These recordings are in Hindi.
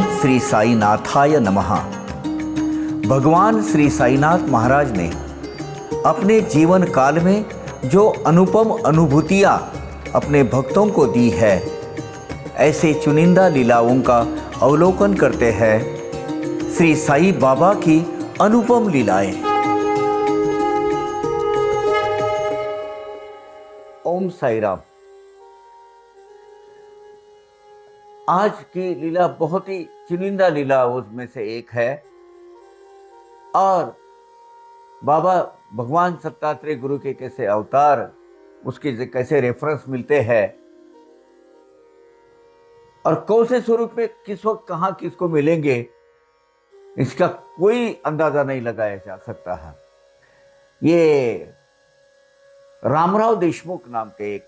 श्री साईनाथाय नमः। भगवान श्री साईनाथ महाराज ने अपने जीवन काल में जो अनुपम अनुभूतियाँ अपने भक्तों को दी है, ऐसे चुनिंदा लीलाओं का अवलोकन करते हैं श्री साई बाबा की अनुपम लीलाएं। ओम साई राम। आज की लीला बहुत ही चुनिंदा लीला उसमें से एक है और बाबा भगवान दत्तात्रेय गुरु के कैसे अवतार, उसके कैसे रेफरेंस मिलते हैं और कौन से स्वरूप में किस वक्त कहाँ किसको मिलेंगे, इसका कोई अंदाजा नहीं लगाया जा सकता है। ये रामराव देशमुख नाम के एक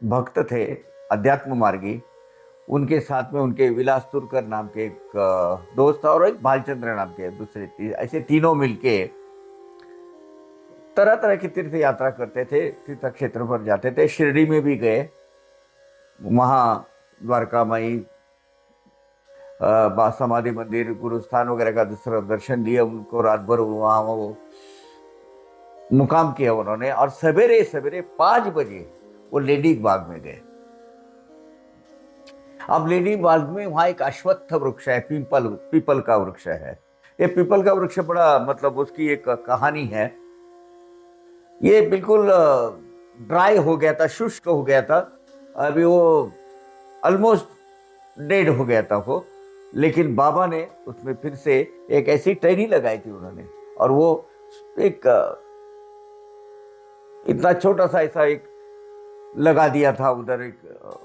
भक्त थे, अध्यात्म मार्गी। उनके साथ में उनके विलास तुरकर नाम के एक दोस्त और एक भालचंद्र नाम के दूसरे, ऐसे तीनों मिलके तरह तरह की तीर्थ यात्रा करते थे, तीर्थ क्षेत्र पर जाते थे। शिरडी में भी गए, वहाँ द्वारका माई, समाधि मंदिर, गुरुस्थान वगैरह का दूसरा दर्शन लिए। उनको रात भर वहाँ वो मुकाम किया उन्होंने और सवेरे सवेरे 5 बजे वो लेडी बाग में गए। अब लेडी बाग में वहाँ एक अश्वत्थ वृक्ष है, पीपल का वृक्ष है। ये पीपल का वृक्ष बड़ा, मतलब उसकी एक कहानी है। ये बिल्कुल ड्राई हो गया था, शुष्क हो गया था, अभी वो ऑलमोस्ट डेड हो गया था वो। लेकिन बाबा ने उसमें फिर से एक ऐसी टहनी लगाई थी उन्होंने, और वो एक इतना छोटा सा ऐसा एक लगा दिया था उधर, एक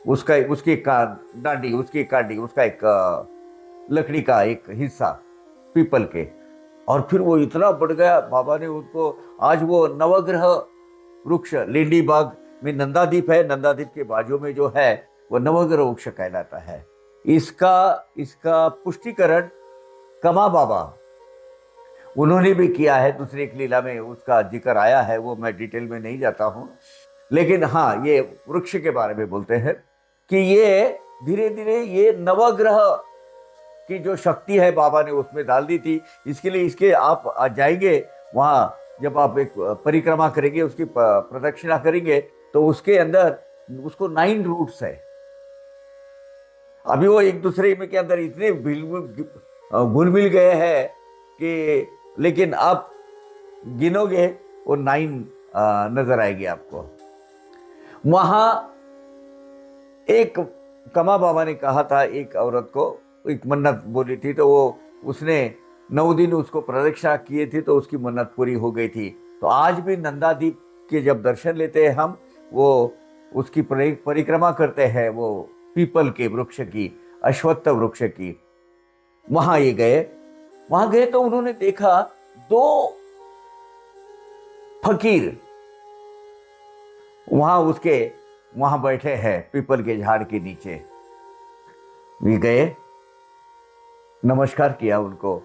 उसकी डांडी, उसकी कांडी, उसका एक लकड़ी का एक हिस्सा पीपल के। और फिर वो इतना बढ़ गया, बाबा ने उसको, आज वो नवग्रह वृक्ष लेडी बाग में नंदादीप है, नंदादीप के बाजू में जो है वो नवग्रह वृक्ष कहलाता है। इसका पुष्टिकरण कमा बाबा उन्होंने भी किया है। दूसरी एक लीला में उसका जिक्र आया है, वो मैं डिटेल में नहीं जाता हूँ। लेकिन हाँ, ये वृक्ष के बारे में बोलते हैं कि ये धीरे धीरे ये नवग्रह की जो शक्ति है बाबा ने उसमें डाल दी थी। इसके लिए इसके आप जाएंगे वहाँ, जब आप एक परिक्रमा करेंगे, उसकी प्रदक्षिणा करेंगे, तो उसके अंदर उसको 9 रूट्स है। अभी वो एक दूसरे में के अंदर इतने घुल मिल गए हैं कि, लेकिन आप गिनोगे वो 9 नजर आएगी आपको। वहां एक कमा बाबा ने कहा था, एक औरत को एक मन्नत बोली थी, तो वो उसने 9 दिन उसको प्रदक्षिणा किए थे, तो उसकी मन्नत पूरी हो गई थी। तो आज भी नंदादीप के जब दर्शन लेते हैं हम, वो उसकी परिक्रमा करते हैं, वो पीपल के वृक्ष की, अश्वत्थ वृक्ष की। वहां गए तो उन्होंने देखा 2 फकीर वहां बैठे हैं पीपल के झाड़ के नीचे। वे गए, नमस्कार किया उनको।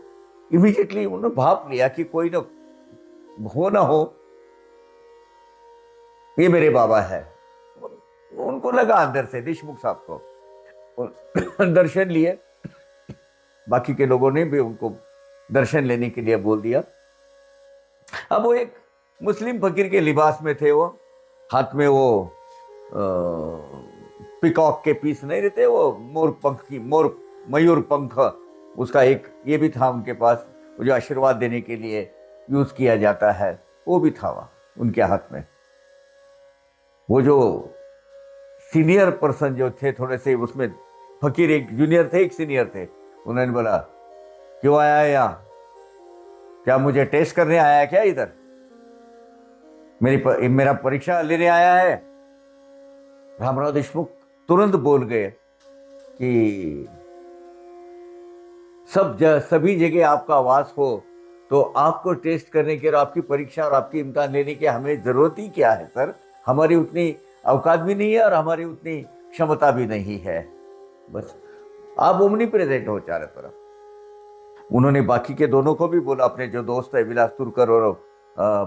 इमीडिएटली उन्होंने भाप लिया कि कोई ना हो ये मेरे बाबा है। उनको लगा अंदर से, देशमुख साहब को दर्शन लिए। बाकी के लोगों ने भी उनको दर्शन लेने के लिए बोल दिया। अब वो एक मुस्लिम फकीर के लिबास में थे, वो हाथ में वो पिकॉक के पीस नहीं रहते, वो मयूर पंख, उसका एक ये भी था उनके पास, जो आशीर्वाद देने के लिए यूज किया जाता है, वो भी था वहां उनके हाथ में। वो जो सीनियर पर्सन जो थे थोड़े से, उसमें फकीर एक जूनियर थे, एक सीनियर थे। उन्होंने बोला, क्यों आया है यहाँ? क्या मुझे टेस्ट करने आया है क्या इधर? मेरा परीक्षा लेने आया है? रामराव देशमुख तुरंत बोल गए कि सभी जगह आपका वास हो, तो आपको टेस्ट करने के और आपकी परीक्षा और आपकी इम्तिहान लेने की हमें जरूरत ही क्या है सर? हमारी उतनी औकात भी नहीं है और हमारी उतनी क्षमता भी नहीं है। बस आप ओमनी प्रेजेंट हो चारों तरफ। उन्होंने बाकी के दोनों को भी बोला, अपने जो दोस्त है विलास तुरकर और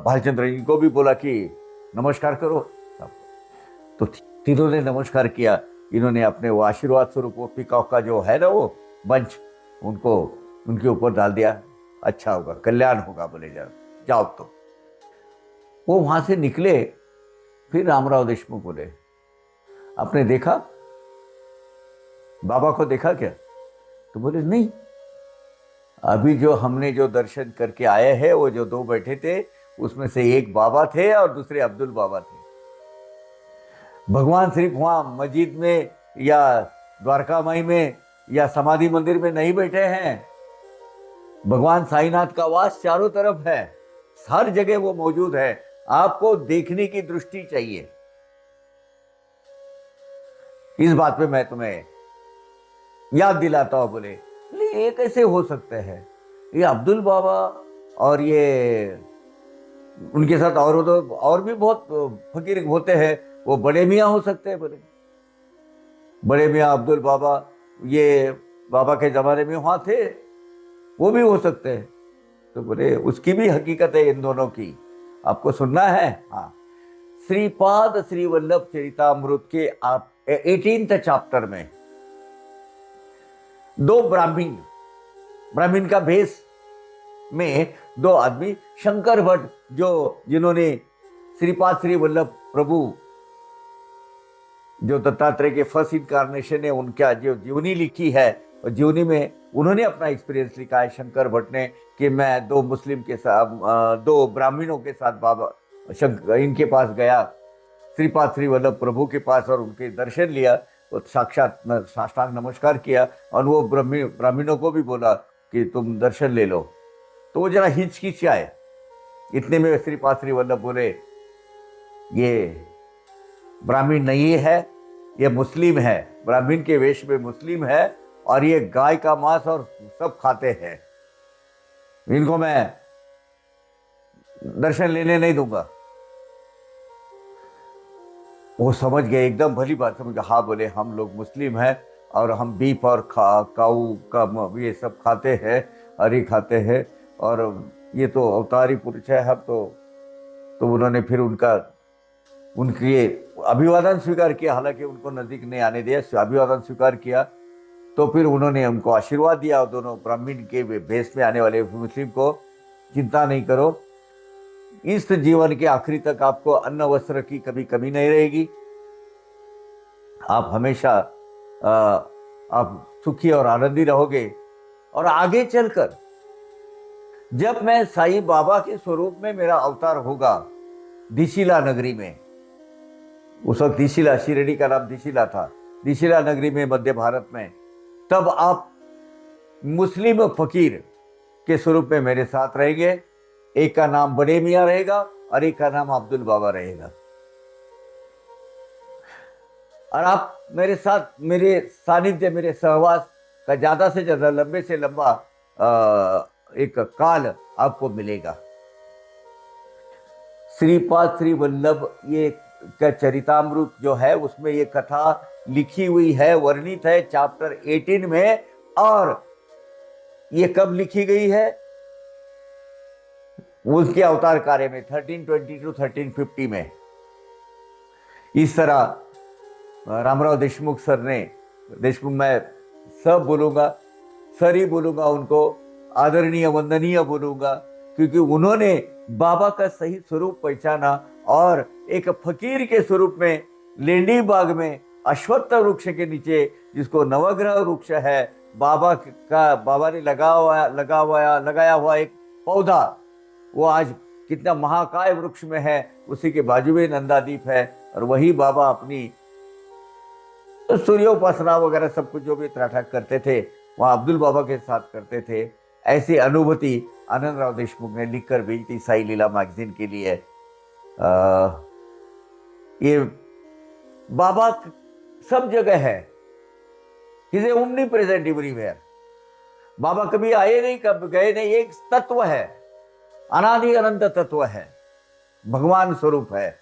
भालचंद्र जी को भी बोला कि नमस्कार करो। तो तीनों ने नमस्कार किया। इन्होंने अपने वो आशीर्वाद स्वरूप वो पीकॉक का जो है ना वो बंच, उनको उनके ऊपर डाल दिया। अच्छा होगा, कल्याण होगा, बोले जाओ। तो वो वहां से निकले। फिर रामराव देशमुख बोले, आपने देखा, बाबा को देखा क्या? तो बोले नहीं, अभी जो हमने जो दर्शन करके आए हैं वो जो दो बैठे थे उसमें से एक बाबा थे और दूसरे अब्दुल बाबा थे। भगवान सिर्फ वहां मस्जिद में या द्वारका माई में या समाधि मंदिर में नहीं बैठे हैं। भगवान साईनाथ का वास चारों तरफ है, हर जगह वो मौजूद है। आपको देखने की दृष्टि चाहिए। इस बात पे मैं तुम्हें याद दिलाता हूं। बोले ये कैसे हो सकते हैं? ये अब्दुल बाबा और ये उनके साथ और तो और भी बहुत फकीर होते हैं, वो बड़े मियाँ हो सकते हैं। बोले बड़े मियाँ अब्दुल बाबा ये बाबा के जमाने में वहां थे, वो भी हो सकते हैं। तो बोले उसकी भी हकीकत है इन दोनों की, आपको सुनना है? हाँ, श्रीपाद श्री वल्लभ चरितामृत के आप 18th चैप्टर में दो ब्राह्मीण का भेष में दो आदमी, शंकर भट्ट जिन्होंने श्रीपाद श्री वल्लभ प्रभु जो दत्तात्रेय के फर्स्ट इनकारनेशन है उनका जो जीवनी लिखी है, और जीवनी में उन्होंने अपना एक्सपीरियंस लिखा है शंकर भट्ट ने, कि मैं दो ब्राह्मणों के साथ बाबा इनके पास गया, श्रीपाद श्री वल्लभ प्रभु के पास, और उनके दर्शन लिया, तो साक्षात साष्टांग नमस्कार किया, और वो ब्राह्मणों को भी बोला कि तुम दर्शन ले लो। तो वो जरा हिचकिचाए। इतने में श्रीपाद श्री वल्लभ बोले, ये ब्राह्मण नहीं है, ये मुस्लिम है, ब्राह्मण के वेश में मुस्लिम है, और ये गाय का मांस और सब खाते हैं, इनको मैं दर्शन लेने नहीं दूंगा। वो समझ गए, एकदम भली बात समझ गए। हाँ, बोले हम लोग मुस्लिम हैं और हम बीफ और काऊ का ये सब खाते हैं, हरी खाते हैं, और ये तो अवतारी पुरुष है हम तो उन्होंने फिर उनकी अभिवादन स्वीकार किया। हालांकि उनको नजदीक नहीं आने दिया, अभिवादन स्वीकार किया। तो फिर उन्होंने उनको आशीर्वाद दिया, दोनों ब्राह्मण के भेष में आने वाले मुस्लिम को, चिंता नहीं करो, इस जीवन के आखिरी तक आपको अन्न वस्त्र की कभी कमी नहीं रहेगी, आप हमेशा आप सुखी और आनंदी रहोगे। और आगे चलकर जब मैं साईं बाबा के स्वरूप में मेरा अवतार होगा दिशिला नगरी में, उस वक्त दिशिला, शिरडी का नाम दिशिला था, दिशिला नगरी में मध्य भारत में, तब आप मुस्लिम फकीर के स्वरूप में मेरे साथ रहेंगे। एक का नाम बड़े मियाँ रहेगा और एक का नाम अब्दुल बाबा रहेगा, और आप मेरे साथ, मेरे सानिध्य, मेरे सहवास का ज्यादा से ज्यादा, लंबे से लंबा एक काल आपको मिलेगा। श्रीपाद श्री वल्लभ ये का चरितामृत जो है उसमें ये कथा लिखी हुई है, वर्णित है चैप्टर 18 में। और ये कब लिखी गई है? उसके अवतार कार्य में 1320 to 1350 में। इस तरह रामराव देशमुख सर ने, देशमुख मैं सब बोलूंगा, सर ही बोलूंगा उनको, आदरणीय वंदनीय बोलूंगा, क्योंकि उन्होंने बाबा का सही स्वरूप पहचाना, और एक फकीर के स्वरूप में लेंडी बाग में अश्वत्थ वृक्ष के नीचे, जिसको नवग्रह वृक्ष है, बाबा ने लगाया हुआ एक पौधा, वो आज कितना महाकाय वृक्ष में है, उसी के बाजू में नंदादीप है। और वही बाबा अपनी सूर्योपासना वगैरह सब कुछ जो भी त्राटक करते थे वहाँ अब्दुल बाबा के साथ करते थे। ऐसी अनुभूति आनंद राव देशमुख ने लिखकर भेजी थी साई लीला मैगजीन के लिए। ये बाबा सब जगह है, is a omnipresent everywhere. बाबा कभी आए नहीं, कब गए नहीं, एक तत्व है, अनादि अनंत तत्व है, भगवान स्वरूप है।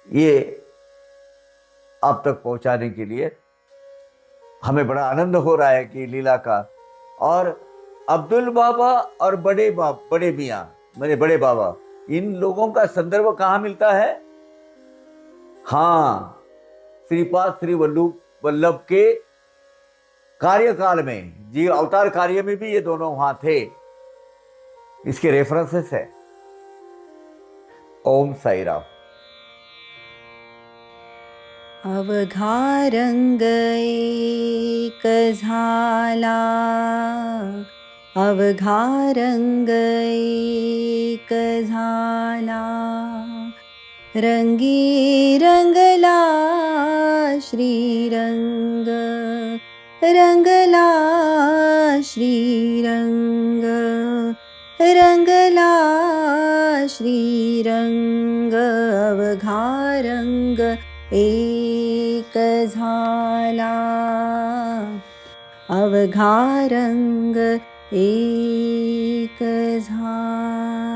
ये आप तक पहुंचाने के लिए हमें बड़ा आनंद हो रहा है कि लीला का। और अब्दुल बाबा और बड़े मियाँ मेरे बड़े बाबा, इन लोगों का संदर्भ कहाँ मिलता है? हाँ, श्रीपाद श्री वल्लभ के कार्यकाल में, जीव अवतार कार्य में भी ये दोनों वहां थे, इसके रेफरेंसेस है। ओम साई राम। अवघारंग एक झाला, अवघारंग एक झाला, रंगी रंगला श्रीरंग, रंगला श्रीरंग, रंगला श्रीरंग, अवघारंग एक झाला, अवघारंग एक झाला।